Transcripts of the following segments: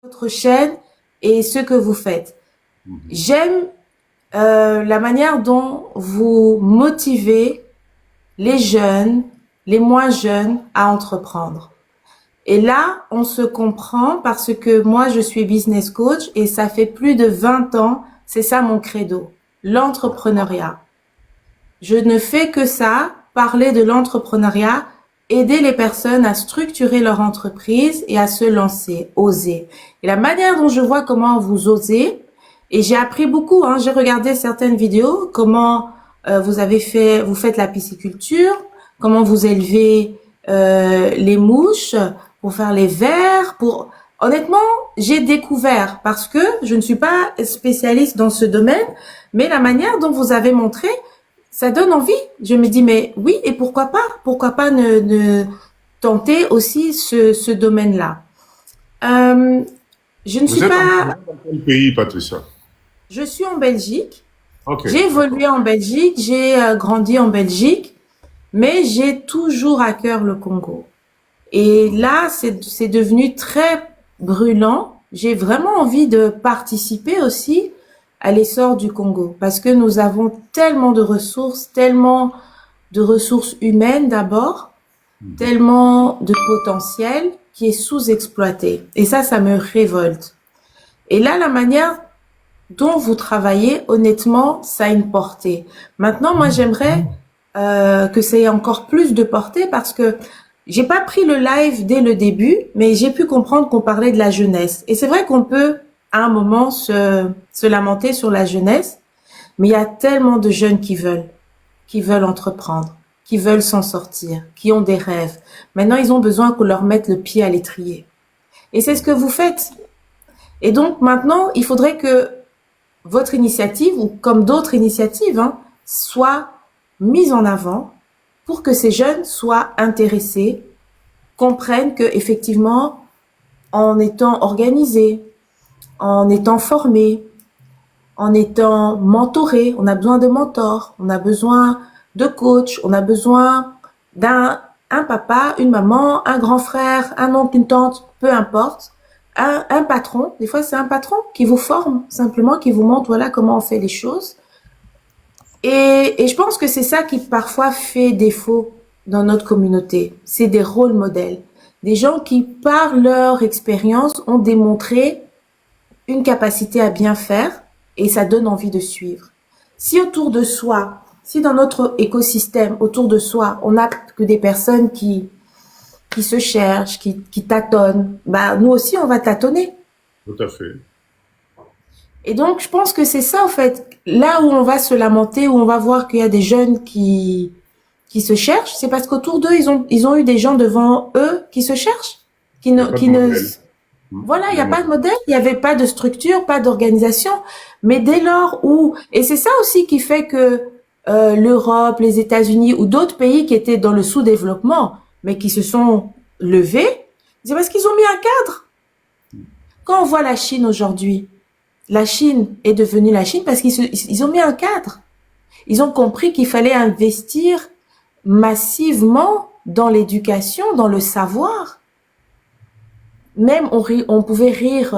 votre chaîne et ce que vous faites. J'aime la manière dont vous motivez les jeunes, les moins jeunes à entreprendre. Et là, on se comprend parce que moi, je suis business coach et ça fait plus de 20 ans, c'est ça mon credo, l'entrepreneuriat. Je ne fais que ça, parler de l'entrepreneuriat, aider les personnes à structurer leur entreprise et à se lancer, oser. Et la manière dont je vois comment vous osez, et j'ai appris beaucoup, hein, j'ai regardé certaines vidéos, comment vous faites la pisciculture, comment vous élevez les mouches pour faire les vers, honnêtement, j'ai découvert parce que je ne suis pas spécialiste dans ce domaine, mais la manière dont vous avez montré, ça donne envie. Je me dis, mais oui, et pourquoi pas? Pourquoi pas ne tenter aussi ce domaine-là? Je ne Vous suis êtes pas, dans quel pays, Patricia? je suis en Belgique. Ok, J'ai d'accord. évolué en Belgique, j'ai grandi en Belgique, mais j'ai toujours à cœur le Congo. Et là, c'est devenu très brûlant. J'ai vraiment envie de participer aussi à l'essor du Congo parce que nous avons tellement de ressources humaines d'abord, tellement de potentiel qui est sous-exploité. Et ça me révolte. Et là, la manière dont vous travaillez, honnêtement, ça a une portée. Maintenant, moi, j'aimerais que ça ait encore plus de portée parce que j'ai pas pris le live dès le début, mais j'ai pu comprendre qu'on parlait de la jeunesse. Et c'est vrai qu'on peut, à un moment, se lamenter sur la jeunesse, mais il y a tellement de jeunes qui veulent entreprendre, qui veulent s'en sortir, qui ont des rêves. Maintenant, ils ont besoin qu'on leur mette le pied à l'étrier. Et c'est ce que vous faites. Et donc, maintenant, il faudrait que votre initiative, ou comme d'autres initiatives, hein, soit mise en avant pour que ces jeunes soient intéressés, comprennent que effectivement, en étant organisés, en étant formés, en étant mentorés, on a besoin de mentors, on a besoin de coach, on a besoin un papa, une maman, un grand frère, un oncle, une tante, peu importe, un patron. Des fois, c'est un patron qui vous forme, simplement, qui vous montre voilà comment on fait les choses. Et je pense que c'est ça qui parfois fait défaut dans notre communauté. C'est des rôles modèles. Des gens qui, par leur expérience, ont démontré une capacité à bien faire et ça donne envie de suivre. Si autour de soi, si dans notre écosystème, autour de soi, on n'a que des personnes qui se cherchent, qui tâtonnent, bah, nous aussi, on va tâtonner. Tout à fait. Et donc, je pense que c'est ça, en fait. Là où on va se lamenter, où on va voir qu'il y a des jeunes qui se cherchent, c'est parce qu'autour d'eux, ils ont eu des gens devant eux qui se cherchent, Il n'y a pas de qui ne, modèle. voilà, il Il n'y y a a pas modèle. de modèle, il n'y avait pas de structure, pas d'organisation. Mais dès lors où, et c'est ça aussi qui fait que l'Europe, les États-Unis ou d'autres pays qui étaient dans le sous-développement, mais qui se sont levés, c'est parce qu'ils ont mis un cadre. Quand on voit la Chine aujourd'hui, la Chine est devenue la Chine parce ils ont mis un cadre. Ils ont compris qu'il fallait investir massivement dans l'éducation, dans le savoir. Même on pouvait rire,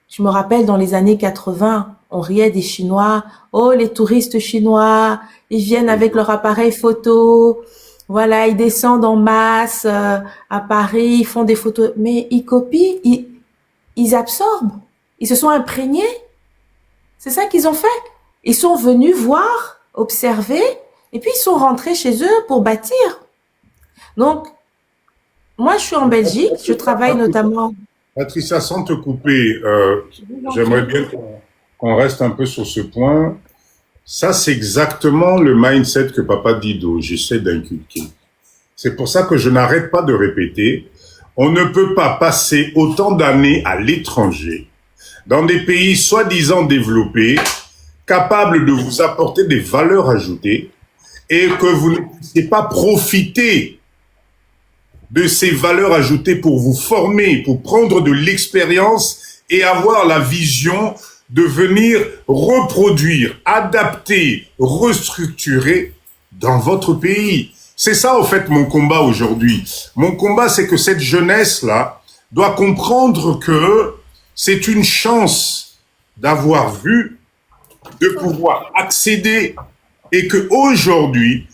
je me rappelle dans les années 80, on riait des Chinois. Oh, les touristes chinois, ils viennent avec leur appareil photo. Voilà, ils descendent en masse à Paris, ils font des photos. Mais ils copient, ils absorbent. Ils se sont imprégnés. C'est ça qu'ils ont fait. Ils sont venus voir, observer, et puis ils sont rentrés chez eux pour bâtir. Donc, moi, je suis en Belgique, je travaille notamment. Patricia, sans te couper, Je vous en j'aimerais prie. bien qu'on reste un peu sur ce point. Ça, c'est exactement le mindset que Papa Dido, j'essaie d'inculquer. C'est pour ça que je n'arrête pas de répéter, on ne peut pas passer autant d'années à l'étranger, dans des pays soi-disant développés, capables de vous apporter des valeurs ajoutées, et que vous ne puissiez pas profiter de ces valeurs ajoutées pour vous former, pour prendre de l'expérience et avoir la vision de venir reproduire, adapter, restructurer dans votre pays. C'est ça, au fait, mon combat aujourd'hui. Mon combat, c'est que cette jeunesse-là doit comprendre que C'est une chance d'avoir vu, de pouvoir accéder et que aujourd'hui,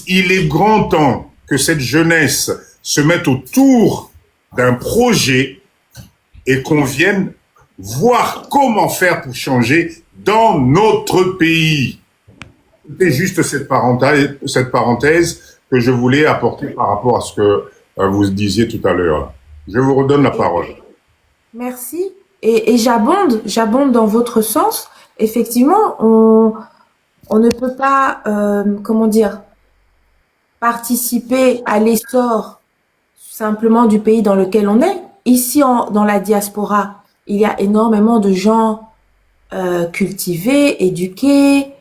il est grand temps que cette jeunesse se mette autour d'un projet et qu'on vienne voir comment faire pour changer dans notre pays. C'était juste cette parenthèse que je voulais apporter par rapport à ce que vous disiez tout à l'heure. Je vous redonne la parole. Merci. Et j'abonde dans votre sens. Effectivement, on ne peut pas, comment dire, participer à l'essor simplement du pays dans lequel on est. Ici, dans la diaspora, il y a énormément de gens cultivés, éduqués,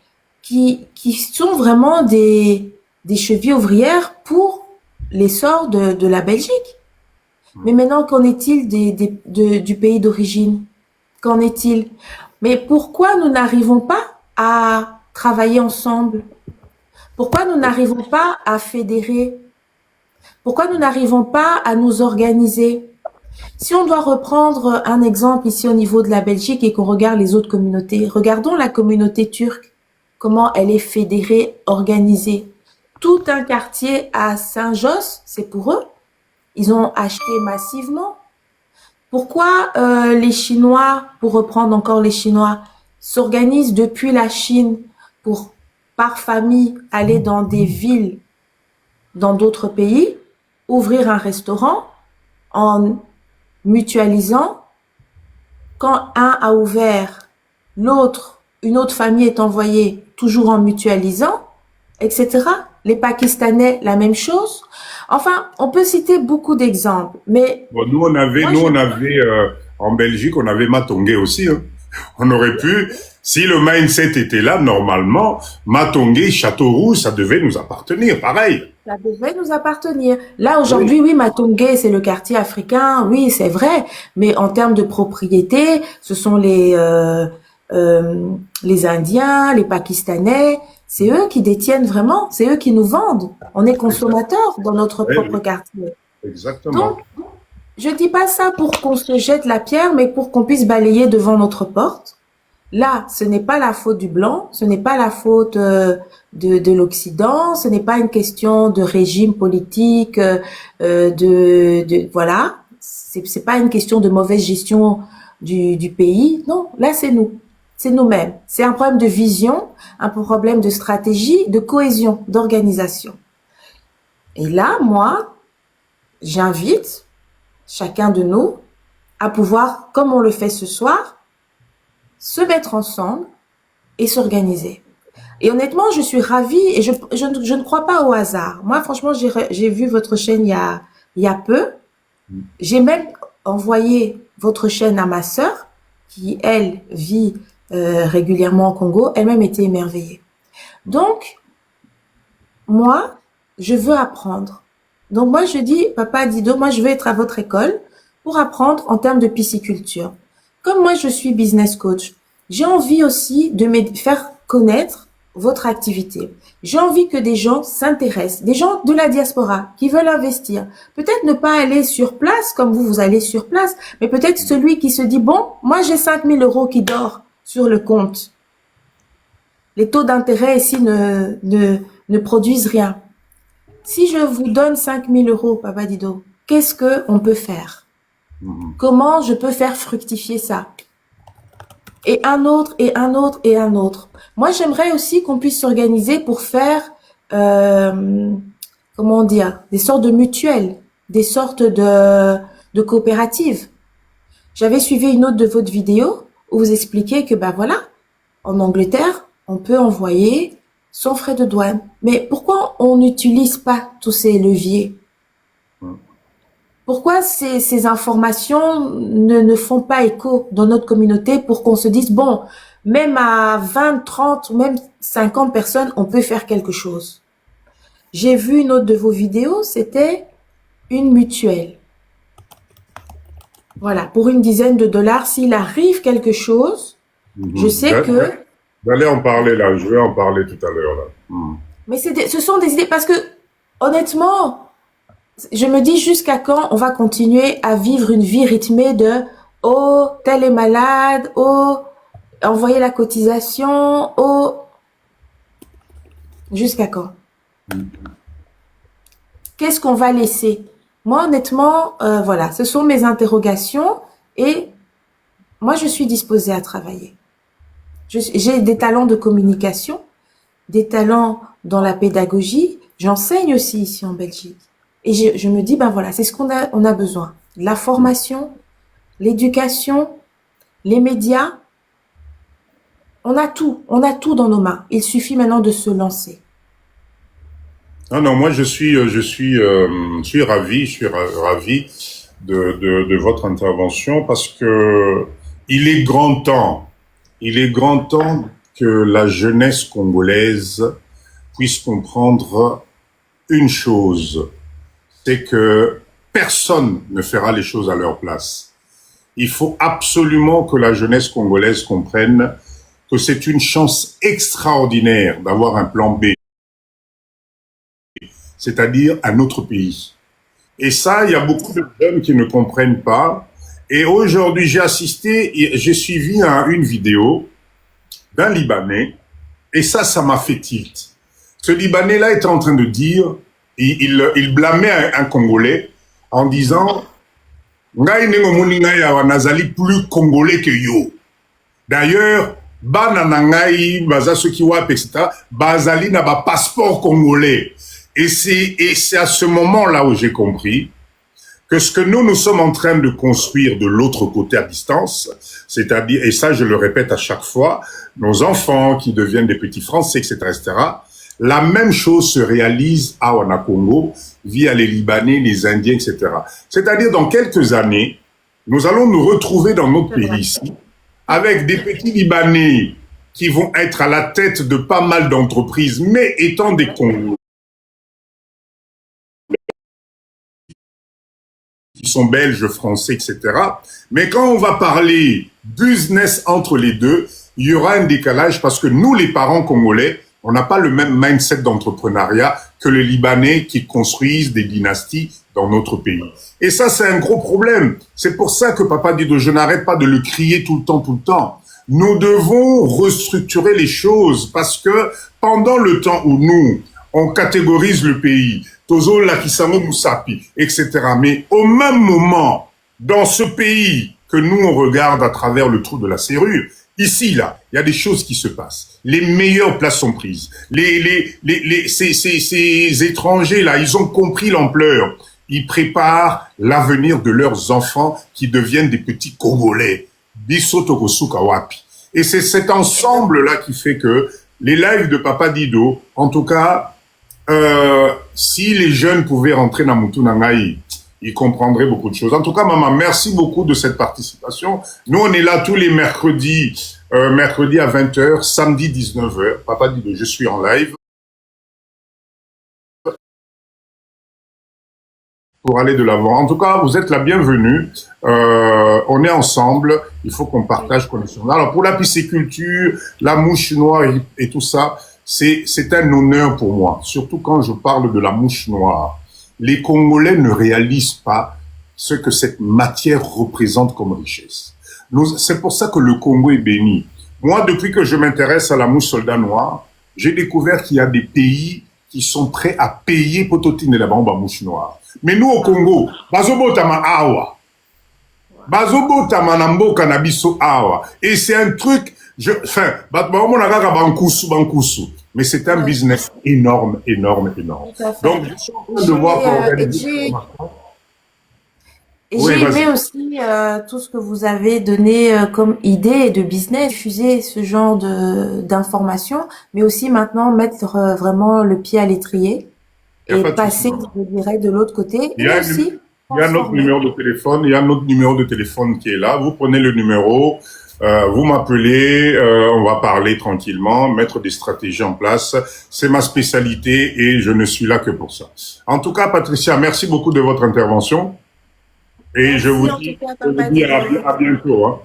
qui sont vraiment des chevilles ouvrières pour l'essor de la Belgique. Mais maintenant, qu'en est-il du pays d'origine? Qu'en est-il? Mais pourquoi nous n'arrivons pas à travailler ensemble? Pourquoi nous n'arrivons pas à fédérer? Pourquoi nous n'arrivons pas à nous organiser? Si on doit reprendre un exemple ici au niveau de la Belgique et qu'on regarde les autres communautés, regardons la communauté turque, comment elle est fédérée, organisée. Tout un quartier à Saint-Josse, c'est pour eux. Ils ont acheté massivement. Pourquoi les Chinois, pour reprendre encore les Chinois, s'organisent depuis la Chine pour, par famille, aller dans des villes, dans d'autres pays, ouvrir un restaurant en mutualisant. Quand un a ouvert, l'autre, une autre famille est envoyée, toujours en mutualisant, etc. Les Pakistanais, la même chose. Enfin, on peut citer beaucoup d'exemples, mais... Bon, nous, on avait en Belgique, on avait Matongé aussi. Hein. On aurait pu, si le mindset était là, normalement, Matongé, Châteauroux, ça devait nous appartenir, pareil. Ça devait nous appartenir. Là, aujourd'hui, oui, Matongé, c'est le quartier africain, oui, c'est vrai, mais en termes de propriété, ce sont les Indiens, les Pakistanais, c'est eux qui détiennent vraiment, c'est eux qui nous vendent. On est consommateurs dans notre propre quartier. Exactement. Donc, je dis pas ça pour qu'on se jette la pierre, mais pour qu'on puisse balayer devant notre porte. Là, ce n'est pas la faute du blanc, ce n'est pas la faute de l'Occident, ce n'est pas une question de régime politique, voilà. C'est pas une question de mauvaise gestion du pays. Non, là, c'est nous. C'est nous-mêmes. C'est un problème de vision, un problème de stratégie, de cohésion, d'organisation. Et là, moi, j'invite chacun de nous à pouvoir, comme on le fait ce soir, se mettre ensemble et s'organiser. Et honnêtement, je suis ravie et je ne crois pas au hasard. Moi, franchement, j'ai vu votre chaîne il y a peu. J'ai même envoyé votre chaîne à ma sœur, qui, elle, vit régulièrement au Congo. Elle-même était émerveillée. Donc, moi, je veux apprendre. Donc, moi, je dis, Papa Dido, moi, je veux être à votre école pour apprendre en termes de pisciculture. Comme moi, je suis business coach, j'ai envie aussi de me faire connaître votre activité. J'ai envie que des gens s'intéressent, des gens de la diaspora qui veulent investir. Peut-être ne pas aller sur place comme vous allez sur place, mais peut-être celui qui se dit, bon, moi, j'ai 5 000 € qui dort sur le compte. Les taux d'intérêt ici ne produisent rien. Si je vous donne 5 000 €, Papa Dido, qu'est-ce qu'on peut faire? Comment je peux faire fructifier ça? Et un autre, et un autre, et un autre. Moi, j'aimerais aussi qu'on puisse s'organiser pour faire, comment dire, des sortes de mutuelles, des sortes de coopératives. J'avais suivi une autre de votre vidéo où vous expliquez que, ben voilà, en Angleterre, on peut envoyer sans frais de douane. Mais pourquoi on n'utilise pas tous ces leviers? Pourquoi ces informations ne font pas écho dans notre communauté pour qu'on se dise, bon, même à 20, 30 ou même 50 personnes, on peut faire quelque chose. J'ai vu une autre de vos vidéos, c'était une mutuelle. Voilà, pour une dizaine de $, s'il arrive quelque chose, je sais que... J'allais en parler là, je vais en parler tout à l'heure là. Mais ce sont des idées, parce que honnêtement, je me dis jusqu'à quand on va continuer à vivre une vie rythmée de oh, tel est malade, oh, envoyer la cotisation, oh, jusqu'à quand? Qu'est-ce qu'on va laisser? Moi, honnêtement, voilà, ce sont mes interrogations et moi, je suis disposée à travailler. J'ai des talents de communication, des talents dans la pédagogie. J'enseigne aussi ici en Belgique. Et je me dis, ben voilà, c'est ce on a besoin. La formation, l'éducation, les médias. On a tout dans nos mains. Il suffit maintenant de se lancer. Non, non, moi je suis ravi de votre intervention parce que il est grand temps que la jeunesse congolaise puisse comprendre une chose, c'est que personne ne fera les choses à leur place. Il faut absolument que la jeunesse congolaise comprenne que c'est une chance extraordinaire d'avoir un plan B, c'est-à-dire un autre pays. Et ça, il y a beaucoup de jeunes qui ne comprennent pas. Et aujourd'hui, j'ai suivi une vidéo d'un Libanais, et ça m'a fait tilt. Ce Libanais-là était en train de dire, il blâmait un Congolais en disant, Ngai nengomoni ngai awa nazali plus congolais que yo. D'ailleurs, bana na ngai baza soki wapi, etc. Bazali na ba passeport congolais. Et c'est à ce moment-là où j'ai compris que ce que nous sommes en train de construire de l'autre côté à distance, c'est-à-dire, et ça je le répète à chaque fois, nos enfants qui deviennent des petits Français, etc., la même chose se réalise à Congo via les Libanais, les Indiens, etc. C'est-à-dire, dans quelques années, nous allons nous retrouver dans notre pays ici, avec des petits Libanais qui vont être à la tête de pas mal d'entreprises, mais étant des Congolais, qui sont belges, français, etc. Mais quand on va parler business entre les deux, il y aura un décalage parce que nous, les parents congolais, on n'a pas le même mindset d'entrepreneuriat que les Libanais qui construisent des dynasties dans notre pays. Et ça, c'est un gros problème. C'est pour ça que Papa Dido, je n'arrête pas de le crier tout le temps, tout le temps. Nous devons restructurer les choses parce que pendant le temps où nous, on catégorise le pays, Tozo Lakisamo Moussapi, etc. Mais au même moment, dans ce pays que nous, on regarde à travers le trou de la serrure, ici, là, il y a des choses qui se passent. Les meilleures places sont prises. Ces étrangers, là, ils ont compris l'ampleur. Ils préparent l'avenir de leurs enfants qui deviennent des petits Congolais. Bisotokosukawapi. Et c'est cet ensemble-là qui fait que les lives de Papa Dido, en tout cas, si les jeunes pouvaient rentrer dans Mutunangaï, ils comprendraient beaucoup de choses. En tout cas, maman, merci beaucoup de cette participation. Nous, on est là tous les mercredis, mercredi à 20h, samedi 19h. Papa Dido, je suis en live. Pour aller de l'avant. En tout cas, vous êtes la bienvenue. On est ensemble. Il faut qu'on partage connaissance. Alors, pour la pisciculture, la mouche noire et tout ça, c'est un honneur pour moi. Surtout quand je parle de la mouche noire. Les Congolais ne réalisent pas ce que cette matière représente comme richesse. C'est pour ça que le Congo est béni. Moi, depuis que je m'intéresse à la mouche soldat noire, j'ai découvert qu'il y a des pays qui sont prêts à payer pour totiner la mouche noire. Mais nous, au Congo, bazobotama awa. Bazobotama namboka nabiso awa. Et c'est un truc, mais c'est un business énorme, énorme, énorme. Donc, je suis en train de voir pour organiser. Et j'ai aimé aussi tout ce que vous avez donné comme idée de business, diffuser ce genre d'informations, mais aussi maintenant mettre vraiment le pied à l'étrier et passer, je dirais, de l'autre côté. Il y a notre numéro de téléphone, il y a notre numéro de téléphone qui est là. Vous prenez le numéro, vous m'appelez, on va parler tranquillement, mettre des stratégies en place. C'est ma spécialité et je ne suis là que pour ça. En tout cas, Patricia, merci beaucoup de votre intervention. Et merci, je vous dis à bientôt. Hein.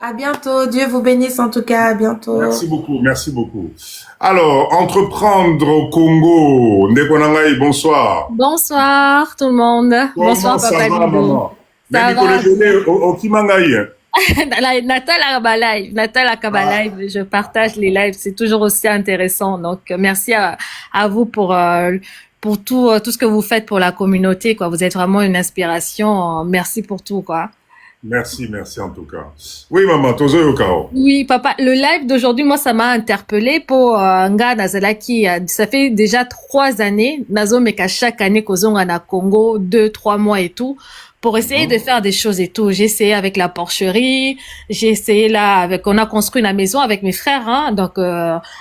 À bientôt. Dieu vous bénisse en tout cas. À bientôt. Merci beaucoup. Merci beaucoup. Alors, entreprendre au Congo. Ndekonangai, bonsoir. Bonsoir tout le monde. Comment bonsoir ça Papa va, Dido. maman? Mais Ça Nicolas va. Jeunet, au Kimangaï. Natal Akaba Live, Natal Akaba Ah, Live, je partage les lives, c'est toujours aussi intéressant. Donc, merci à vous pour tout, tout ce que vous faites pour la communauté, quoi. Vous êtes vraiment une inspiration. Merci pour tout, quoi. merci, merci en tout cas. Oui, maman, Tozo Yokao. Oui, papa, le live d'aujourd'hui, moi, ça m'a interpellé pour nga Nazalaki. Ça fait déjà 3 années, Nazo Meka chaque année, Kozonga na Congo, 2, 3 mois et tout, pour essayer de Mhm. faire des choses et tout. J'ai essayé avec la porcherie, j'ai essayé là avec, on a construit la maison avec mes frères, hein, donc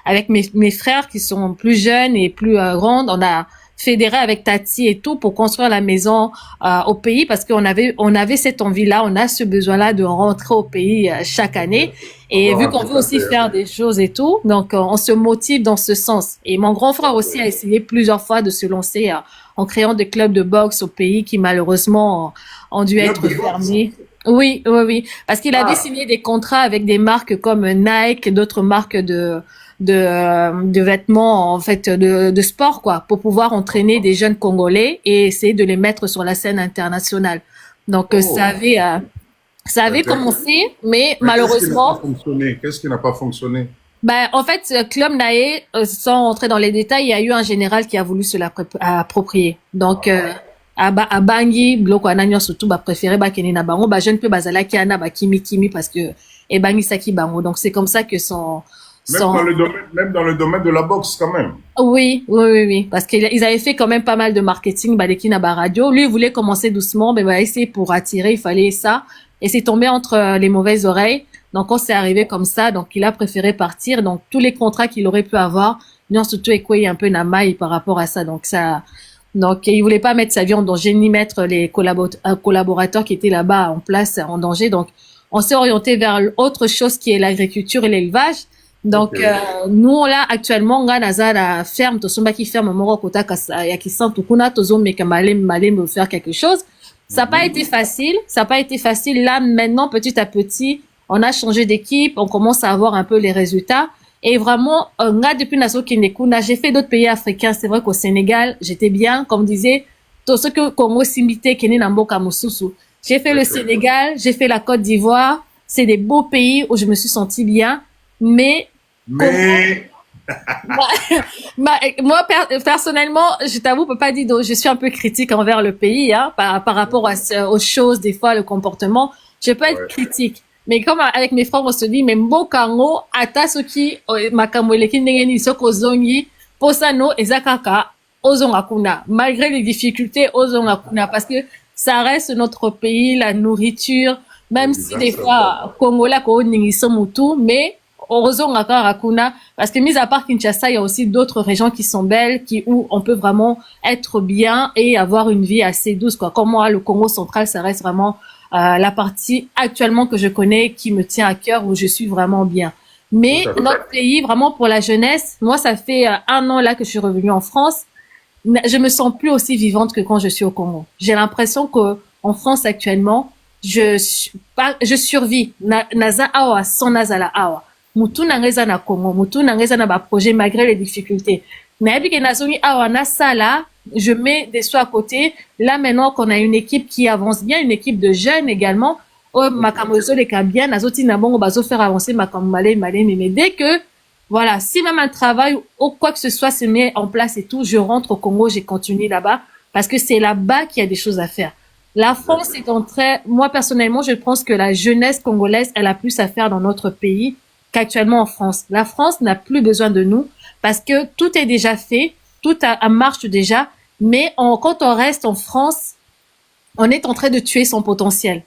avec mes frères qui sont plus jeunes et plus grands, on a fédéré avec Tati et tout pour construire la maison au pays parce qu'on avait cette envie-là, on a ce besoin-là de rentrer au pays chaque année. Et Avoir vu un qu'on veut truc à aussi faire. faire des choses et tout, donc on se motive dans ce sens. Et mon grand frère aussi a essayé plusieurs fois de se lancer en créant des clubs de boxe au pays qui malheureusement ont dû Club être de boxe. fermés. Oui, oui, oui. Parce qu'il avait Ah, signé des contrats avec des marques comme Nike et d'autres marques de vêtements, en fait, de sport, quoi, pour pouvoir entraîner des jeunes Congolais et essayer de les mettre sur la scène internationale. Donc, oh, ça c'est avait intéressant. commencé, mais Mais qu'est-ce qui n'a pas malheureusement, fonctionné? Qu'est-ce qui n'a pas fonctionné? ben, en fait, Club Naé, sans entrer dans les détails, il y a eu un général qui a voulu se l'approprier. Donc, à Bangui, Bloko Anagnon surtout, bah, préféré, bah, Kenina Bango, bah, jeune peu, Bazala Kiana, bah, Kimi, parce que, et Bangui Saki Bango. Donc, c'est comme ça que son, Même dans le domaine de la boxe, quand même. oui, oui, oui, oui, parce qu'ils avaient fait quand même pas mal de marketing, bah, les Kinaba Radio. Lui, il voulait commencer doucement, mais bah, essayer pour attirer, il fallait ça. Et c'est tombé entre les mauvaises oreilles. Donc, on s'est arrivé comme ça. Donc, il a préféré partir. Donc, tous les contrats qu'il aurait pu avoir, non, surtout écoué un peu Namaï par rapport à ça. Donc, il voulait pas mettre sa vie en danger, ni mettre les collaborateurs qui étaient là-bas en place en danger. Donc, on s'est orienté vers autre chose qui est l'agriculture et l'élevage. Ok. Donc, nous, là, actuellement, on a la ferme, tosomba qui ferme, moro kota kasa, ya kisan tukuna, tozo meka malem faire quelque chose. Ça n'a pas Mhm. été facile. Ça n'a pas été facile. Là, maintenant, petit à petit, on a changé d'équipe. On commence à avoir un peu les résultats. Et vraiment, depuis Naso Kinekuna, j'ai fait d'autres pays africains. C'est vrai qu'au Sénégal, j'étais bien. Comme disait, tout ce que Congo Simité, Kene Namboka Moussousou. J'ai fait le D'accord. Sénégal, j'ai fait la Côte d'Ivoire. C'est des beaux pays où je me suis sentie bien. Mais, comment Mais, moi, personnellement, je t'avoue, Papa Dido, je suis un peu critique envers le pays, hein, par rapport aux choses, des fois, le comportement. Je peux être ouais, critique. Mais comme avec mes frères, on se dit, mais Mbokango, ata soki, makamweleki ndengeni soko zongi, posano, ezakaka, ozonga kuna. Malgré les difficultés, ozonga kuna. Parce que ça reste notre pays, la nourriture, même si des exactement. fois, Congolais, ko ningiso mutu, mais, ozonga kuna. Parce que mis à part Kinshasa, il y a aussi d'autres régions qui sont belles, où on peut vraiment être bien et avoir une vie assez douce, quoi. Comme moi, le Congo central, ça reste vraiment la partie actuellement que je connais qui me tient à cœur, où je suis vraiment bien. Tout Mais à fait. notre pays, vraiment pour la jeunesse, moi ça fait 1 an là que je suis revenue en France, je me sens plus aussi vivante que quand je suis au Congo. J'ai l'impression que en France actuellement, je survis. Naza awa sans nazala awa. Mutu nangeza na Congo, mutu nangeza na ba projet malgré les difficultés. Mais que nazongi awa na sala, je mets des sous à côté. Là maintenant qu'on a une équipe qui avance bien, une équipe de jeunes également. Oh, makambo zo les bien, nazoti na bongo bazo faire avancer makambo malé, mais dès que voilà, si même un travail ou quoi que ce soit se met en place et tout, je rentre au Congo, j'ai continué là-bas parce que c'est là-bas qu'il y a des choses à faire. La France D'accord. est en train, moi personnellement, je pense que la jeunesse congolaise, elle a plus à faire dans notre pays qu'actuellement en France. La France n'a plus besoin de nous parce que tout est déjà fait, marche déjà, mais quand on reste en France, on est en train de tuer son potentiel.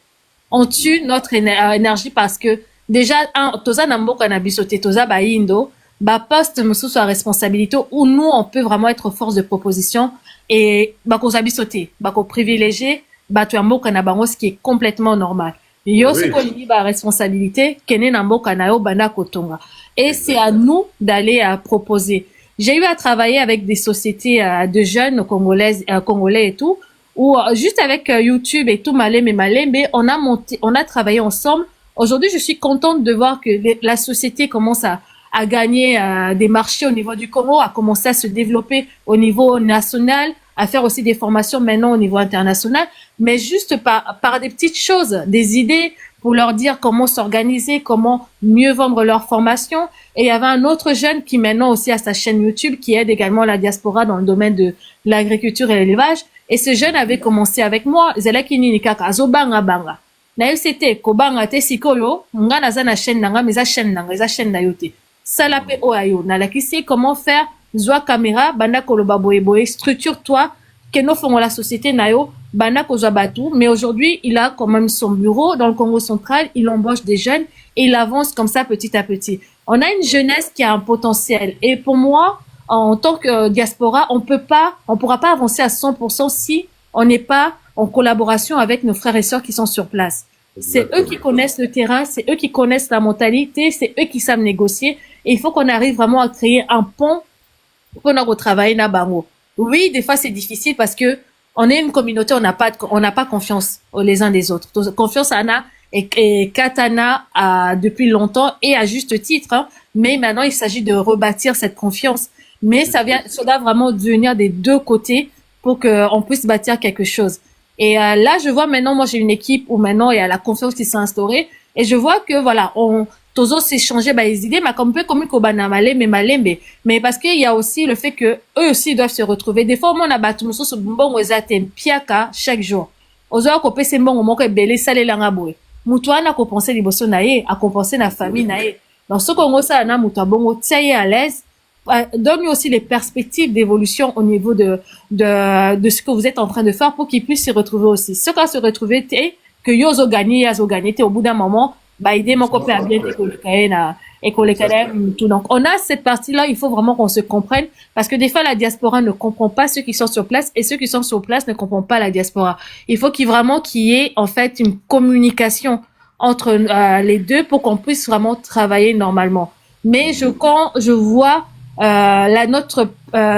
On tue notre énergie parce que déjà, toza na mboka na biso te, toza baindo, ba poste mosusu à responsabilité où nous, on peut vraiment être force de proposition et bakoza biso te, bako privilégier bato ya mboka na bango, ce qui est complètement normal. Yo Oui, soko lingi ba responsabilité, kene na mboka na yo banda kotonga. Et c'est à exactement. nous d'aller proposer. J'ai eu à travailler avec des sociétés de jeunes congolaises, congolais et tout, ou juste avec YouTube et tout, mais on a travaillé ensemble. Aujourd'hui, je suis contente de voir que la société commence à gagner des marchés au niveau du Congo, à commencer à se développer au niveau national, à faire aussi des formations maintenant au niveau international, mais juste par des petites choses, des idées pour leur dire comment s'organiser, comment mieux vendre leur formation. Et il y avait un autre jeune qui maintenant aussi a sa chaîne YouTube qui aide également la diaspora dans le domaine de l'agriculture et l'élevage. Et ce jeune avait commencé avec moi. Zelaki nini kaka azobanga banga. Na c'était kobanga te sikolo nga naza na chaîne nanga mais chaîne nanga eza chaîne na yote. Sala pe oyo na lakisi comment faire zwa caméra banda koloba boye boye structure toi que nous faisons la société nayo banda kozwa batu. Mais aujourd'hui il a quand même son bureau dans le Congo central, il embauche des jeunes et il avance comme ça petit à petit. On a une jeunesse qui a un potentiel et pour moi en tant que diaspora on pourra pas avancer à 100% si on n'est pas en collaboration avec nos frères et sœurs qui sont sur place. C'est eux qui connaissent le terrain, c'est eux qui connaissent la mentalité, c'est eux qui savent négocier. Et il faut qu'on arrive vraiment à créer un pont pour nous retravailler na bango. Oui, des fois c'est difficile parce que on est une communauté, on n'a pas confiance les uns des autres. Donc, confiance Anna et Katana depuis longtemps et à juste titre. Hein. Mais maintenant il s'agit de rebâtir cette confiance. Mais ça doit vraiment venir des deux côtés pour qu'on puisse bâtir quelque chose. Et là, je vois maintenant, moi j'ai une équipe où maintenant il y a la confiance qui s'est instaurée et je vois que voilà, tozo s'échanger les idées, mais comme mais parce qu'il y a aussi le fait que eux aussi doivent se retrouver. Des fois, on a battu nous sur bon piaka chaque jour. Ozo ko pese mbongo moko ebele salela ngaboy. Mutu ana ko penser liboso na ye, a compenser na famille na ye. Dans ce Congo ça na mutu bongo tiaye à l'aise. Donne-lui aussi les perspectives d'évolution au niveau de ce que vous êtes en train de faire pour qu'ils puissent s'y retrouver aussi. Ce qu'on se retrouver, que yozo gagné, au bout d'un moment, aider mon copain à bien tout. Donc, on a cette partie-là, il faut vraiment qu'on se comprenne parce que des fois, la diaspora ne comprend pas ceux qui sont sur place et ceux qui sont sur place ne comprennent pas la diaspora. Il faut qu'il y ait, en fait, une communication entre les deux pour qu'on puisse vraiment travailler normalement. Mais quand je vois notre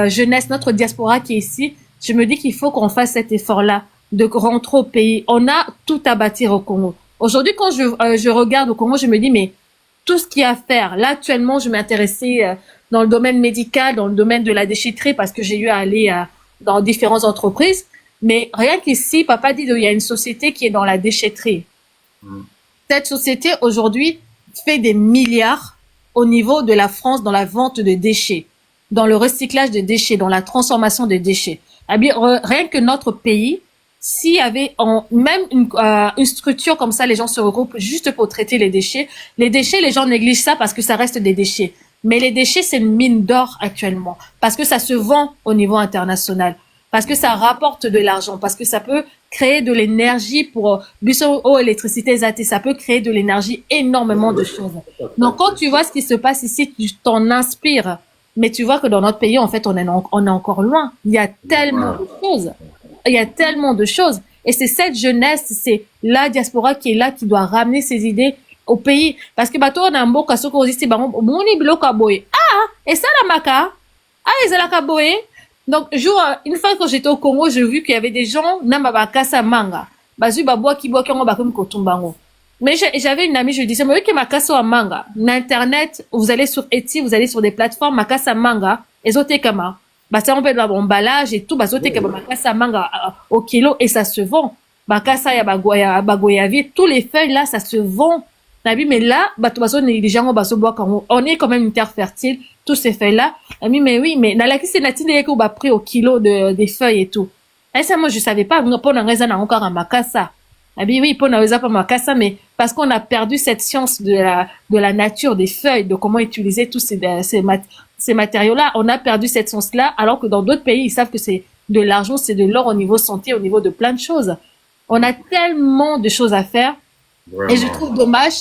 jeunesse, notre diaspora qui est ici, je me dis qu'il faut qu'on fasse cet effort-là de rentrer au pays. On a tout à bâtir au Congo. Aujourd'hui, quand je regarde au Congo, je me dis mais tout ce qu'il y a à faire. Là, actuellement, je m'intéressais dans le domaine médical, dans le domaine de la déchetterie parce que j'ai eu à aller dans différentes entreprises. Mais rien qu'ici, papa dit il y a une société qui est dans la déchetterie. Cette société aujourd'hui fait des milliards au niveau de la France dans la vente de déchets, dans le recyclage de déchets, dans la transformation de déchets. Rien que notre pays, s'il y avait même une structure comme ça, les gens se regroupent juste pour traiter les déchets, les gens négligent ça parce que ça reste des déchets. Mais les déchets, c'est une mine d'or actuellement parce que ça se vend au niveau international, parce que ça rapporte de l'argent, parce que ça peut créer de l'énergie pour électricité, ça peut créer de l'énergie, énormément de choses. Donc quand tu vois ce qui se passe ici, tu t'en inspires. Mais tu vois que dans notre pays, en fait, on est encore loin. Il y a tellement de choses. Il y a tellement de choses. Et c'est cette jeunesse, c'est la diaspora qui est là, qui doit ramener ses idées au pays. Parce que bateau on a un beau kasso ko ici, moni bloka boy. Et ça la maka. Et ça la kaboy. Donc, une fois que j'étais au Congo, j'ai vu qu'il y avait des gens, kasa manga. Bazu babwa ki boa kango bakum kotumbango. Mais j'avais une amie, je lui disais, mais oui, que makasa wa manga. N'Internet, vous allez sur Etsy, vous allez sur des plateformes, makasa manga, ezote kama. Ça on peut dans l'emballage et tout, zote kama makasa manga au kilo et ça se vend. Makasa ya bagoyavi, tous les feuilles là, ça se vend. Mais là, on est quand même une terre fertile, tous ces feuilles-là. Mais oui, mais dans la question, on a pris au kilo des feuilles et tout. Et ça, moi, je savais pas, pour une raison, encore un makasa. Oui, pour une raison, pas makasa, mais parce qu'on a perdu cette science de la nature, des feuilles, de comment utiliser tous ces matériaux-là. On a perdu cette science-là, alors que dans d'autres pays, ils savent que c'est de l'argent, c'est de l'or au niveau santé, au niveau de plein de choses. On a tellement de choses à faire. Vraiment. Et je trouve dommage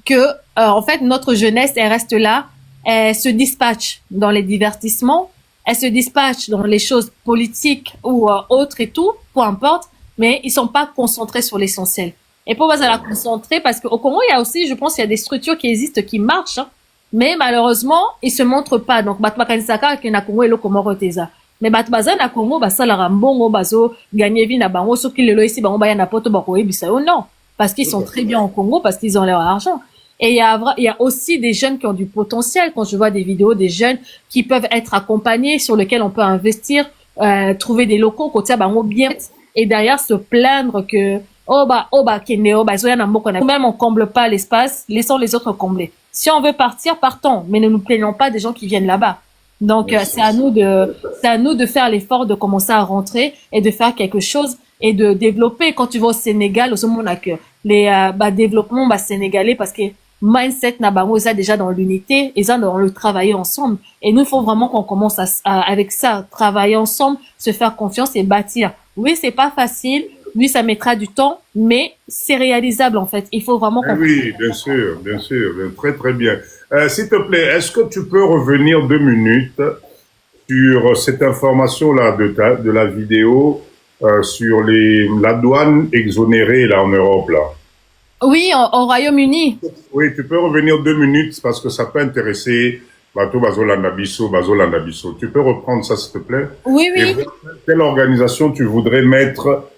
que, en fait, notre jeunesse, elle reste là, elle se dispatche dans les divertissements, elle se dispatche dans les choses politiques ou autres et tout, peu importe, mais ils sont pas concentrés sur l'essentiel. Et pourquoi ça la concentrer? Parce qu'au Congo, il y a aussi, je pense, il y a des structures qui existent, qui marchent, hein, mais malheureusement, ils se montrent pas. Donc, Batmakanisaka, qui na Congo, et le Comoro Teza. Mais Batbaza na Congo, ça la rambongo, bazo, gagner vie na bango, sauf qu'il le ici, bango, ba ya na poto, bako, bisa, ou non. Parce qu'ils sont très bien au Congo, parce qu'ils ont leur argent. Et il y a aussi des jeunes qui ont du potentiel. Quand je vois des vidéos des jeunes qui peuvent être accompagnés, sur lesquels on peut investir trouver des locaux côté bango bien et derrière se plaindre que nous-mêmes on comble pas l'espace, laissons les autres combler. Si on veut partir, partons, mais ne nous plaignons pas des gens qui viennent là-bas. Donc c'est à nous de faire l'effort de commencer à rentrer et de faire quelque chose et de développer. Quand tu vas au Sénégal, au moment que les développements sénégalais, parce que mindset na bango ça déjà dans l'unité et ça dans le travailler ensemble. Et nous il faut vraiment qu'on commence avec ça, travailler ensemble, se faire confiance et bâtir. Oui, c'est pas facile. Oui, ça mettra du temps, mais c'est réalisable en fait. Il faut vraiment qu'on... Oui, bien sûr, très très bien. S'il te plaît, est-ce que tu peux revenir 2 minutes sur cette information-là de la vidéo sur la douane exonérée là en Europe là? Oui, au Royaume-Uni. Oui, tu peux revenir 2 minutes parce que ça peut intéresser Bato Bazolanda Bisso. Tu peux reprendre ça s'il te plaît? Oui, oui. Et quelle organisation tu voudrais mettre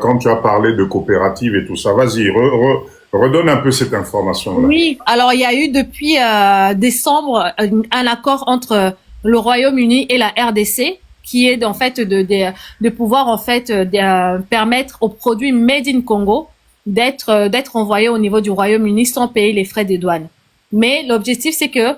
quand tu as parlé de coopérative et tout ça? Vas-y, redonne un peu cette information-là. Oui, alors il y a eu depuis décembre un accord entre le Royaume-Uni et la RDC qui est en fait de pouvoir en fait permettre aux produits made in Congo d'être envoyés au niveau du Royaume-Uni sans payer les frais de douane. Mais l'objectif c'est que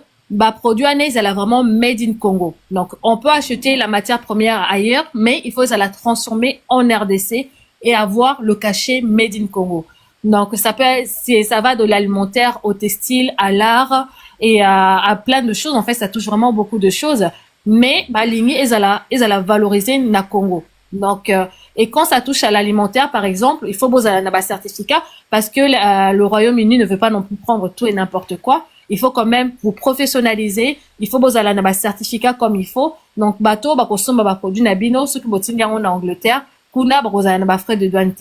produit année elle a vraiment made in Congo. Donc on peut acheter la matière première ailleurs, mais il faut la transformer en RDC et avoir le cachet made in Congo. Donc ça va de l'alimentaire au textile, à l'art et à plein de choses. En fait, ça touche vraiment beaucoup de choses. Mais l'Igni ils allaient valoriser na Congo. Donc et quand ça touche à l'alimentaire par exemple, il faut un certificat parce que le Royaume-Uni ne veut pas non plus prendre tout et n'importe quoi. Il faut quand même vous professionnaliser. Il faut un certificat comme il faut. Donc bateau produit nabino ce que botinga en Angleterre, kuna frais de douane.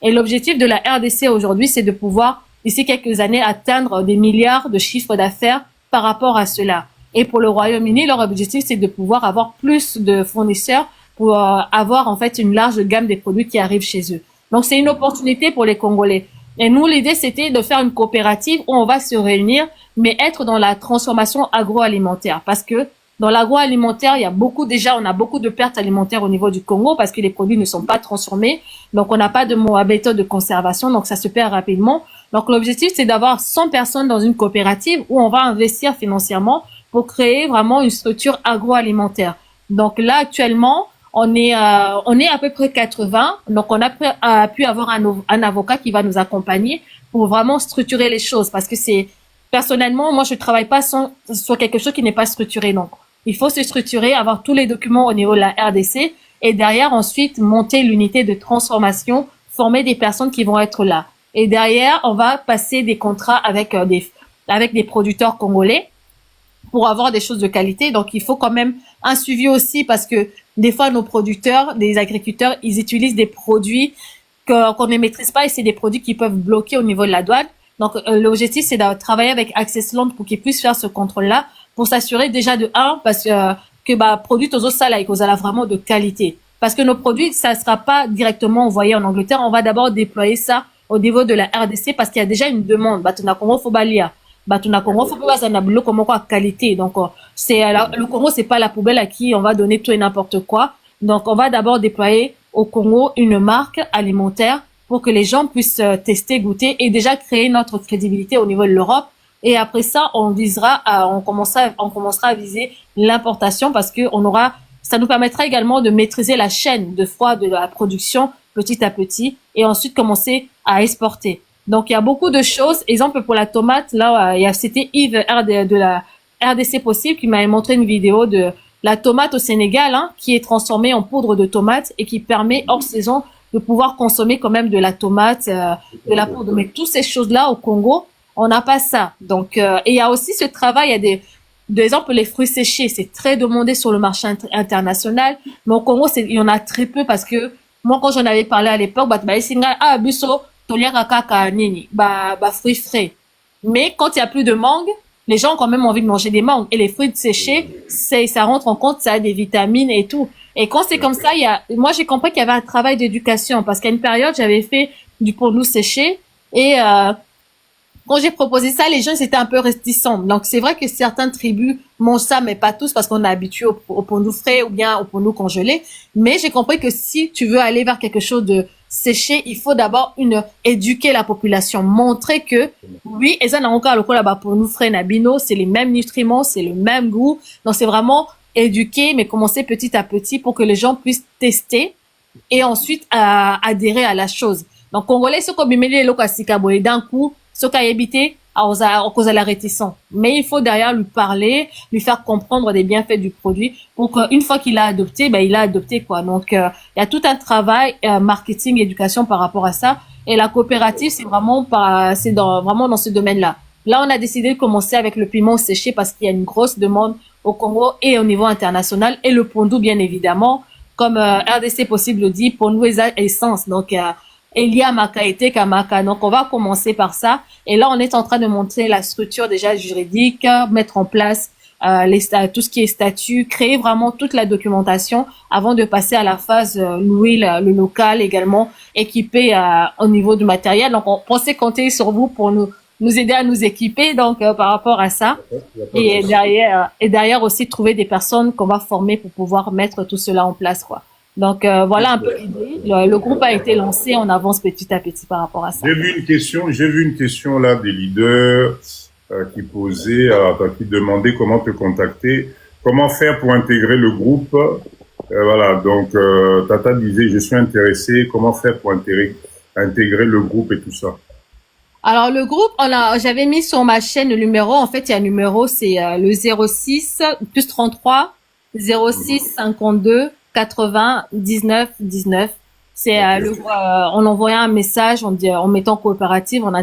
Et l'objectif de la RDC aujourd'hui, c'est de pouvoir, d'ici quelques années, atteindre des milliards de chiffres d'affaires par rapport à cela. Et pour le Royaume-Uni, leur objectif, c'est de pouvoir avoir plus de fournisseurs pour avoir en fait une large gamme des produits qui arrivent chez eux. Donc c'est une opportunité pour les Congolais. Et nous, l'idée, c'était de faire une coopérative où on va se réunir, mais être dans la transformation agroalimentaire. Parce que dans l'agroalimentaire, on a beaucoup de pertes alimentaires au niveau du Congo parce que les produits ne sont pas transformés. Donc, on n'a pas de méthode de conservation. Donc, ça se perd rapidement. Donc, l'objectif, c'est d'avoir 100 personnes dans une coopérative où on va investir financièrement pour créer vraiment une structure agroalimentaire. Donc, là, actuellement, on est à peu près 80. Donc, on a pu avoir un avocat qui va nous accompagner pour vraiment structurer les choses parce que personnellement, moi, je travaille pas sur quelque chose qui n'est pas structuré. Donc, il faut se structurer, avoir tous les documents au niveau de la RDC et derrière, ensuite, monter l'unité de transformation, former des personnes qui vont être là. Et derrière, on va passer des contrats avec des producteurs congolais pour avoir des choses de qualité. Donc, il faut quand même un suivi aussi parce que des fois, nos producteurs, des agriculteurs, ils utilisent des produits qu'on ne maîtrise pas et c'est des produits qui peuvent bloquer au niveau de la douane. Donc, l'objectif, c'est de travailler avec Access Land pour qu'ils puissent faire ce contrôle-là, pour s'assurer déjà parce que produit aux autres salles, ils a vraiment de qualité. Parce que nos produits, ça sera pas directement envoyé en Angleterre. On va d'abord déployer ça au niveau de la RDC parce qu'il y a déjà une demande. Batuna Congo, faut balia. Batuna Congo, faut pas na boulot comme quoi qualité. Donc, le Congo, c'est pas la poubelle à qui on va donner tout et n'importe quoi. Donc, on va d'abord déployer au Congo une marque alimentaire pour que les gens puissent tester, goûter et déjà créer notre crédibilité au niveau de l'Europe. Et après ça, on commencera à viser l'importation parce que ça nous permettra également de maîtriser la chaîne de froid de la production petit à petit et ensuite commencer à exporter. Donc, il y a beaucoup de choses. Exemple pour la tomate, là, c'était Yves de la RDC Possible qui m'avait montré une vidéo de la tomate au Sénégal, qui est transformée en poudre de tomate et qui permet hors saison de pouvoir consommer quand même de la tomate, de la poudre. Mais toutes ces choses-là au Congo, on n'a pas ça. Donc, et il y a aussi ce travail, il y a par exemple, les fruits séchés, c'est très demandé sur le marché international. Mais au Congo, il y en a très peu parce que moi, quand j'en avais parlé à l'époque, busso, fruits frais. Mais quand il y a plus de mangue, les gens ont quand même envie de manger des mangues. Et les fruits séchés, ça rentre en compte, ça a des vitamines et tout. Et quand c'est comme ça, moi, j'ai compris qu'il y avait un travail d'éducation parce qu'à une période, j'avais fait du pour nous séché et quand j'ai proposé ça, les gens ils étaient un peu réticents. Donc c'est vrai que certaines tribus mangent ça, mais pas tous parce qu'on est habitué au pondou frais ou bien au pondou congelé. Mais j'ai compris que si tu veux aller vers quelque chose de séché, il faut d'abord éduquer la population, montrer que oui, et ça n'a encore le coup là-bas pour nous frais nabino, c'est les mêmes nutriments, c'est le même goût. Donc c'est vraiment éduquer, mais commencer petit à petit pour que les gens puissent tester et ensuite adhérer à la chose. Donc congolais ce qu'on bimeli le kasika boy d'un coup ce qu'a habité à cause de la réticence. Mais il faut derrière lui parler, lui faire comprendre des bienfaits du produit pour qu'une fois qu'il a adopté, ben il a adopté quoi. Donc il y a tout un travail marketing, éducation par rapport à ça. Et la coopérative c'est vraiment vraiment dans ce domaine-là. Là on a décidé de commencer avec le piment séché parce qu'il y a une grosse demande au Congo et au niveau international et le pondou bien évidemment comme RDC possible le dit pondou essence donc Elia Makaete Kamaka. Donc, on va commencer par ça. Et là, on est en train de monter la structure déjà juridique, mettre en place tout ce qui est statut, créer vraiment toute la documentation avant de passer à la phase louer le local également, équiper au niveau du matériel. Donc, on pensait compter sur vous pour nous aider à nous équiper donc par rapport à ça. Et derrière aussi trouver des personnes qu'on va former pour pouvoir mettre tout cela en place, quoi. Donc voilà un peu l'idée. Le groupe a été lancé, on avance petit à petit par rapport à ça. J'ai vu une question là des leaders qui posaient, qui demandaient comment te contacter, comment faire pour intégrer le groupe. Voilà, donc Tata disait je suis intéressé, comment faire pour intégrer le groupe et tout ça. Alors le groupe, j'avais mis sur ma chaîne le numéro. En fait, il y a un numéro, c'est le 06 plus 33 06 52 80 19 19. C'est en envoyant un message, en mettant coopérative, on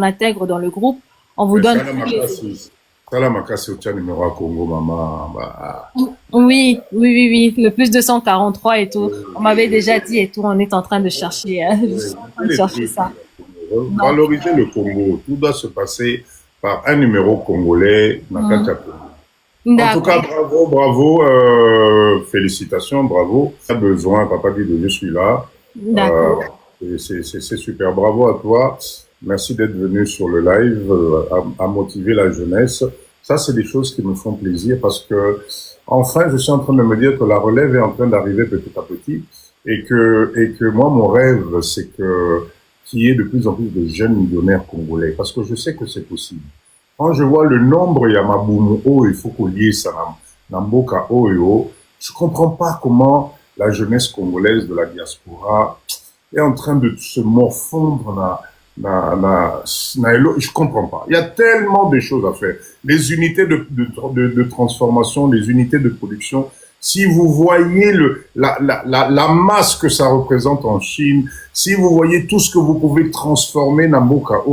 intègre dans le groupe. On vous donne. Numéro à Congo, maman. Oui. Le plus 243 et tout. On m'avait déjà dit et tout. On est en train de chercher, ça. Valoriser le Congo. Tout doit se passer par un numéro congolais. En tout cas, bravo, félicitations, bravo. Pas besoin, papa dit je suis là. C'est super, bravo à toi. Merci d'être venu sur le live, à motiver la jeunesse. Ça, c'est des choses qui me font plaisir parce que, enfin, je suis en train de me dire que la relève est en train d'arriver petit à petit et que moi, mon rêve, c'est qu'il y ait de plus en plus de jeunes millionnaires congolais parce que je sais que c'est possible. Quand je vois le nombre, il y a Maboumou, il faut qu'on lier ça, Namboka, je comprends pas comment la jeunesse congolaise de la diaspora est en train de se morfondre je comprends pas. Il y a tellement de choses à faire. Les unités de transformation, les unités de production. Si vous voyez la masse que ça représente en Chine, si vous voyez tout ce que vous pouvez transformer Namboka,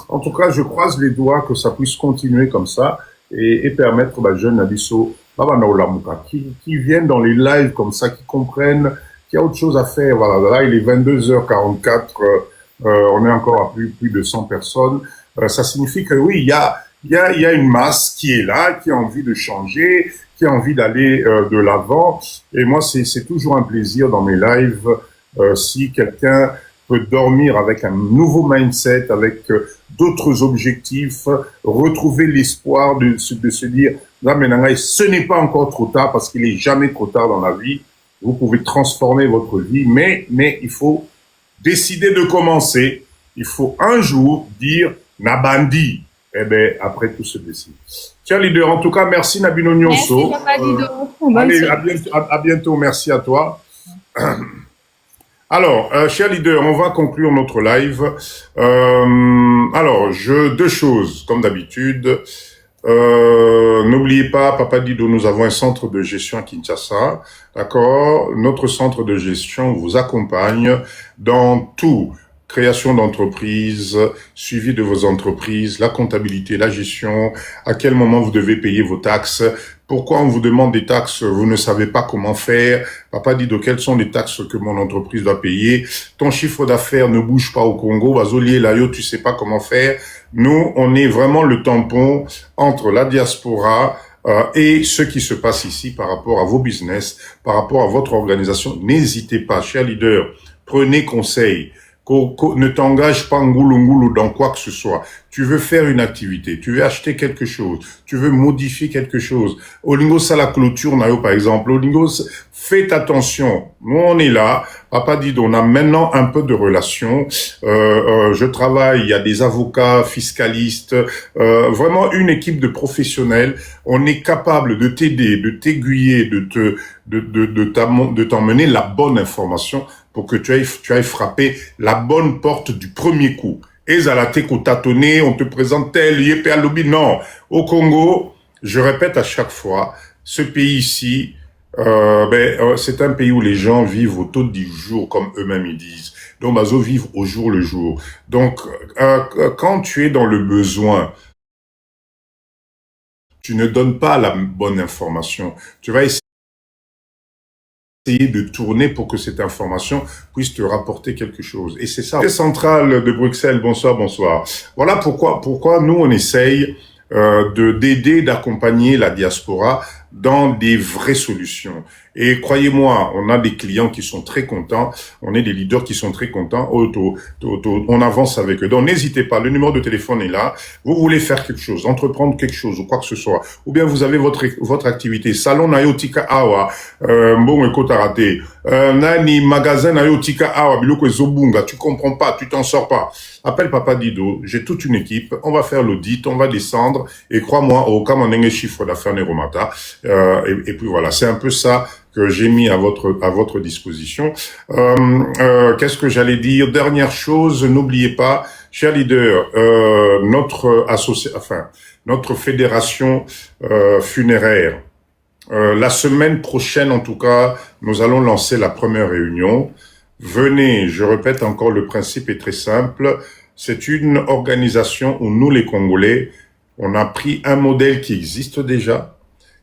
en tout cas, je croise les doigts que ça puisse continuer comme ça et permettre aux jeunes Abisso, qui viennent dans les lives comme ça, qui comprennent qu'il y a autre chose à faire. Voilà, là, il est 22h44, on est encore à plus de 100 personnes. Ça signifie que oui, il y a une masse qui est là, qui a envie de changer, qui a envie d'aller de l'avant. Et moi, c'est toujours un plaisir dans mes lives si quelqu'un peut dormir avec un nouveau mindset, avec d'autres objectifs, retrouver l'espoir de se dire là maintenant ce n'est pas encore trop tard parce qu'il est jamais trop tard dans la vie. Vous pouvez transformer votre vie, mais il faut décider de commencer. Il faut un jour dire Nabandi. Eh ben après tout se décide. Tiens leader, en tout cas merci Nabino Nyonso. Allez, à bientôt, merci à toi. Alors, cher leader, on va conclure notre live. Alors, deux choses, comme d'habitude. N'oubliez pas, Papa Dido, nous avons un centre de gestion à Kinshasa. D'accord? Notre centre de gestion vous accompagne dans tout. Création d'entreprise, suivi de vos entreprises, la comptabilité, la gestion, à quel moment vous devez payer vos taxes, pourquoi on vous demande des taxes, vous ne savez pas comment faire, papa dit de quelles sont les taxes que mon entreprise doit payer, ton chiffre d'affaires ne bouge pas au Congo, Bazolier, Layo, tu sais pas comment faire. Nous, on est vraiment le tampon entre la diaspora et ce qui se passe ici par rapport à vos business, par rapport à votre organisation. N'hésitez pas, chers leaders, prenez conseil. Ne t'engage pas ngoulou dans quoi que ce soit. Tu veux faire une activité, tu veux acheter quelque chose, tu veux modifier quelque chose. Olingo ça la clôture nayo par exemple. Olingo, faites attention. Nous on est là. Papa dit on a maintenant un peu de relations. Je travaille. Il y a des avocats, fiscalistes, vraiment une équipe de professionnels. On est capable de t'aider, de t'aiguiller, de t'emmener la bonne information pour que tu ailles frapper la bonne porte du premier coup. Et Zalaté tâtonné, on te présente tel, yépé à lobby. Non. Au Congo, je répète à chaque fois, ce pays ici, c'est un pays où les gens vivent au taux du jour, comme eux-mêmes ils disent. Donc, bazo vivent au jour le jour. Donc, quand tu es dans le besoin, tu ne donnes pas la bonne information. Tu vas essayer de tourner pour que cette information puisse te rapporter quelque chose. Et c'est ça. Centrale de Bruxelles, bonsoir. Voilà pourquoi nous, on essaye d'aider, d'accompagner la diaspora dans des vraies solutions. Et croyez-moi, on a des clients qui sont très contents, on est des leaders qui sont très contents, on avance avec eux. Donc n'hésitez pas, le numéro de téléphone est là, vous voulez faire quelque chose, entreprendre quelque chose ou quoi que ce soit, ou bien vous avez votre activité, salon nayotika awa, bon ekotarate, nani magasin nayotika awa, biloko ezobunga, tu comprends pas, tu t'en sors pas. Appelle Papa Dido, j'ai toute une équipe, on va faire l'audit, on va descendre, et crois-moi, au cas mon chiffre d'affaires Neromata, et puis voilà, c'est un peu ça que j'ai mis à votre disposition. Qu'est-ce que j'allais dire? Dernière chose, n'oubliez pas, chers leaders, notre fédération funéraire. La semaine prochaine, en tout cas, nous allons lancer la première réunion. Venez, je répète encore, le principe est très simple. C'est une organisation où nous, les Congolais, on a pris un modèle qui existe déjà.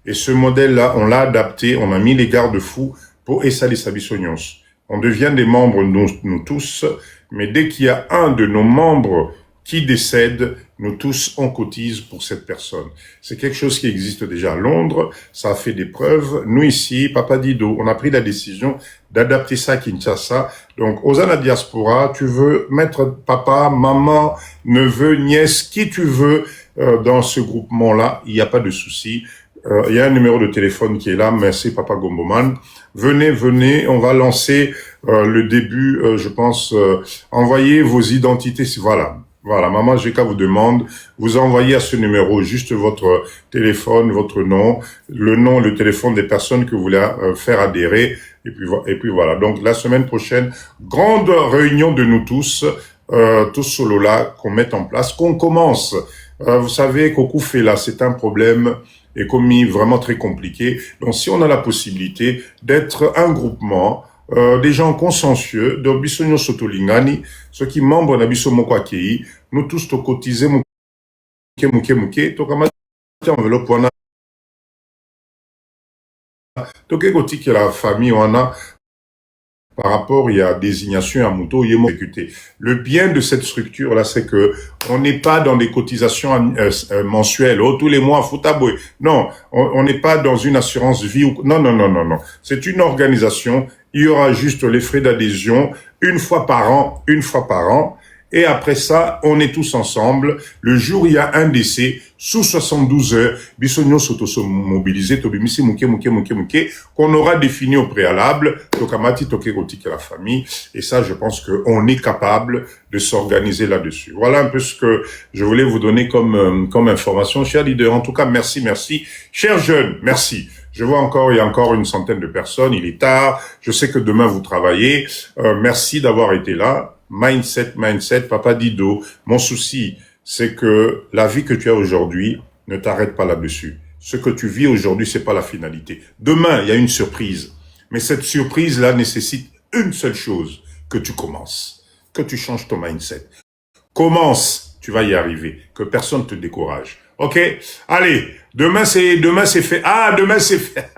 Et ce modèle-là, on l'a adapté, on a mis les garde-fous pour Essali Sabissonios. On devient des membres, nous tous, mais dès qu'il y a un de nos membres qui décède, nous tous, on cotise pour cette personne. C'est quelque chose qui existe déjà à Londres, ça a fait des preuves. Nous ici, Papa Dido, on a pris la décision d'adapter ça à Kinshasa. Donc, aux la diaspora, tu veux mettre papa, maman, neveu, nièce, qui tu veux dans ce groupement-là, il n'y a pas de souci. Il y a un numéro de téléphone qui est là. Merci, Papa Gomboman. Venez, on va lancer le début, je pense. Envoyez vos identités. Voilà, Maman GK vous demande, vous envoyez à ce numéro juste votre téléphone, votre nom, le téléphone des personnes que vous voulez faire adhérer. Et puis voilà. Donc, la semaine prochaine, grande réunion de nous tous solo là, qu'on mette en place, qu'on commence. Vous savez, Kokou fait là, c'est un problème et commis vraiment très compliqué. Donc, si on a la possibilité d'être un groupement, des gens consensueux, de Bissonio Sotolingani, ceux qui membres de Bisso Mokwakei, nous tous to cotiser mouké, to kamati enveloppe wana, to ke koti que la famille wana, par rapport, il y a désignation à Mouto, il est exécuté. Le bien de cette structure-là, c'est que on n'est pas dans des cotisations mensuelles. Oh, tous les mois, foutaboué. Non, on n'est pas dans une assurance vie. Non. C'est une organisation. Il y aura juste les frais d'adhésion une fois par an. Et après ça, on est tous ensemble. Le jour où il y a un décès, sous 72 heures, Bissonio s'auto mobilisé, Tobimisi Mouké, qu'on aura défini au préalable, Tokamati, Tokerotik et la famille. Et ça, je pense qu'on est capable de s'organiser là-dessus. Voilà un peu ce que je voulais vous donner comme information. Chers leaders, en tout cas, merci. Chers jeunes, merci. Je vois il y a encore une centaine de personnes. Il est tard. Je sais que demain, vous travaillez. Merci d'avoir été là. Mindset, Papa Dido. Mon souci, c'est que la vie que tu as aujourd'hui ne t'arrête pas là-dessus. Ce que tu vis aujourd'hui, c'est pas la finalité. Demain, il y a une surprise. Mais cette surprise-là nécessite une seule chose, que tu commences. Que tu changes ton mindset. Commence, tu vas y arriver. Que personne te décourage. Ok? Allez, demain c'est fait. Ah, demain c'est fait.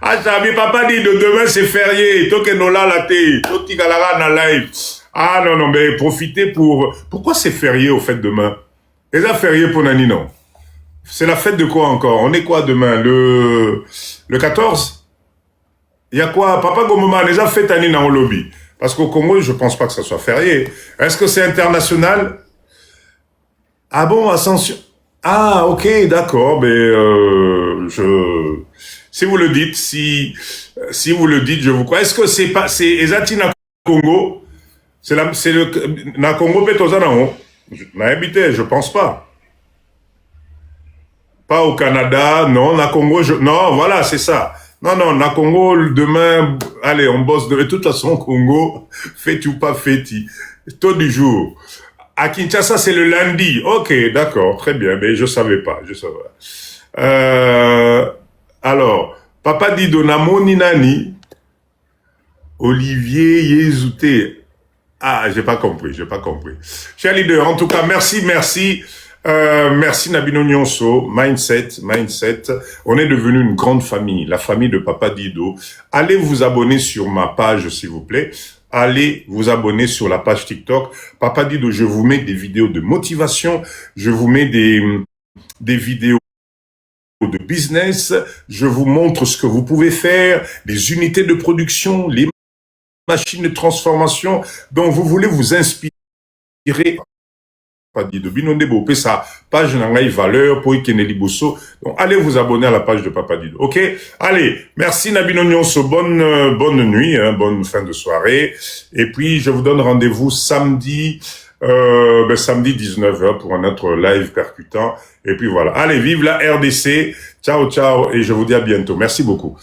Ah, j'avais Papa dit de demain c'est férié. Toke nola la te, toti galara na live. Ah non, mais profitez pourquoi c'est férié au fait demain? Et ça férié pour Nani, non? C'est la fête de quoi encore? On est quoi demain? Le 14? Il y a quoi? Papa Gomoman, déjà fête Nani dans le lobby. Parce qu'au Congo, je pense pas que ça soit férié. Est-ce que c'est international? Ah bon, Ascension. Ah, ok, d'accord, mais si vous le dites, si vous le dites, je vous crois. Est-ce que c'est Ezati na Congo? C'est le, na Congo Petozana, na habité, je pense pas. Pas au Canada, non, na Congo, non, voilà, c'est ça. Non, non, na Congo, demain, allez, on bosse de toute façon, Congo, fêti ou pas fêti. Taux du jour. À Kinshasa, c'est le lundi. Ok, d'accord, très bien, mais je savais pas, je savais pas. Alors, Papa Dido Namoni Nani, Olivier Yezouté. Ah, j'ai pas compris. Chers leaders, en tout cas, merci. Merci Nabino Nyonso, Mindset. On est devenu une grande famille, la famille de Papa Dido. Allez vous abonner sur ma page, s'il vous plaît. Allez vous abonner sur la page TikTok. Papa Dido, je vous mets des vidéos de motivation. Je vous mets des vidéos de business. Je vous montre ce que vous pouvez faire, les unités de production, les machines de transformation dont vous voulez vous inspirer. Pas dit de Binondebo, ça page n'angaï valeur pour Ikeneli Bosso. Donc allez vous abonner à la page de Papa Dido. Ok, allez, merci Nabino Nyonso, bonne nuit, hein, bonne fin de soirée. Et puis je vous donne rendez-vous samedi 19h pour un autre live percutant. Et puis voilà, allez, vive la RDC, ciao et je vous dis à bientôt. Merci beaucoup.